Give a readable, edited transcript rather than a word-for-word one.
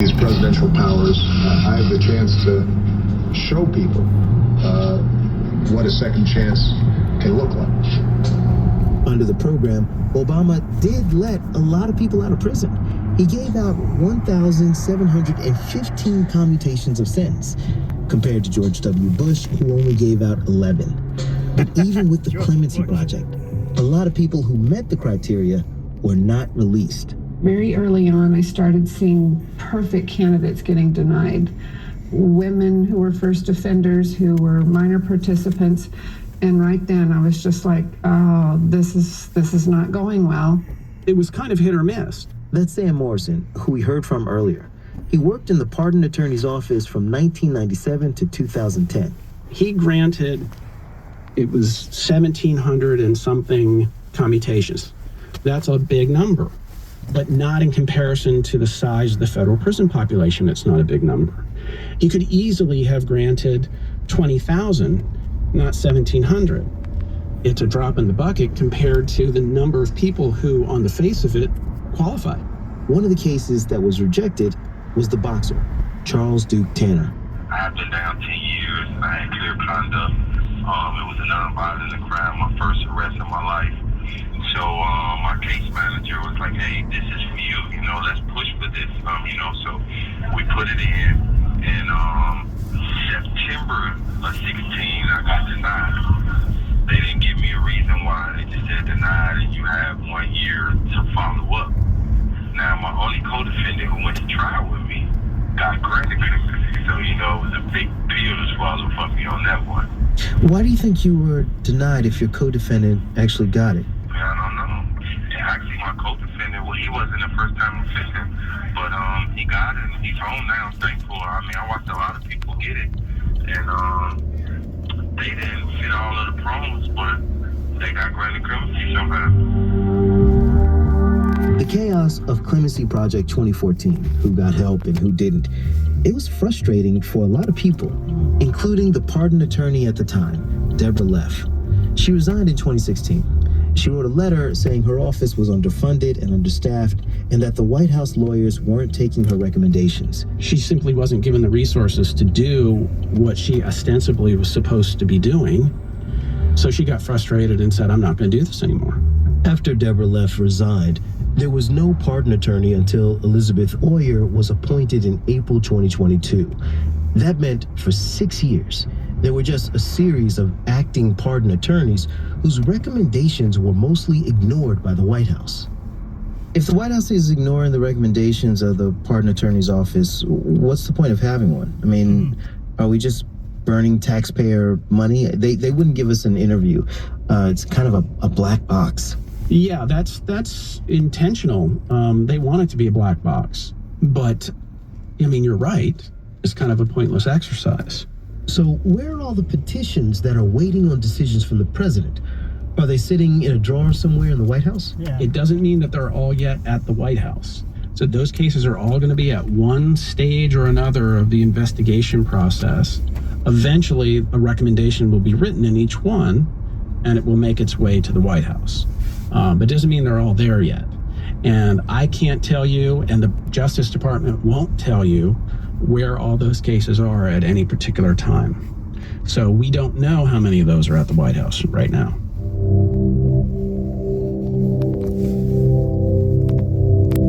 These presidential powers, I have the chance to show people what a second chance can look like. Under the program, Obama did let a lot of people out of prison. He gave out 1,715 commutations of sentence, compared to George W. Bush, who only gave out 11. But even with the Clemency Project, a lot of people who met the criteria were not released. Very early on, I started seeing perfect candidates getting denied. Women who were first offenders, who were minor participants. And right then I was just like, oh, this is not going well. It was kind of hit or miss. That's Sam Morrison, who we heard from earlier. He worked in the pardon attorney's office from 1997 to 2010. He granted, it was 1,700 and something commutations. That's a big number, but not in comparison to the size of the federal prison population. It's not a big number. You could easily have granted 20,000, not 1,700. It's a drop in the bucket compared to the number of people who, on the face of it, qualified. One of the cases that was rejected was the boxer, Charles Duke Tanner. I've been down 10 years. I had clear conduct. It was a nonviolent crime, my first arrest of my life. So my case manager was like, hey, this is for you, let's push for this, so we put it in. And September of 16, I got denied. They didn't give me a reason why. They just said denied, and you have 1 year to follow up. Now, my only co-defendant who went to trial with me got granted clemency, so, it was a big pill to swallow for me on that one. Why do you think you were denied if your co-defendant actually got it? I don't know. Actually, my co-defendant, he wasn't a first-time offender, but he got it, and he's home now, thankful. I watched a lot of people get it, and they didn't fit all of the prongs, but they got granted clemency somehow. The chaos of Clemency Project 2014, who got help and who didn't, it was frustrating for a lot of people, including the pardon attorney at the time, Deborah Leff. She resigned in 2016. She wrote a letter saying her office was underfunded and understaffed, and that the White House lawyers weren't taking her recommendations. She simply wasn't given the resources to do what she ostensibly was supposed to be doing. So she got frustrated and said, I'm not going to do this anymore. After Deborah Leff resigned, there was no pardon attorney until Elizabeth Oyer was appointed in April 2022. That meant for 6 years, there were just a series of acting pardon attorneys whose recommendations were mostly ignored by the White House. If the White House is ignoring the recommendations of the pardon attorney's office, what's the point of having one? Are we just burning taxpayer money? They wouldn't give us an interview. It's kind of a black box. Yeah, that's intentional. They want it to be a black box. But, you're right. It's kind of a pointless exercise. So where are all the petitions that are waiting on decisions from the president? Are they sitting in a drawer somewhere in the White House? Yeah. It doesn't mean that they're all yet at the White House. So those cases are all going to be at one stage or another of the investigation process. Eventually, a recommendation will be written in each one, and it will make its way to the White House. But it doesn't mean they're all there yet. And I can't tell you, and the Justice Department won't tell you, where all those cases are at any particular time. So we don't know how many of those are at the White House right now.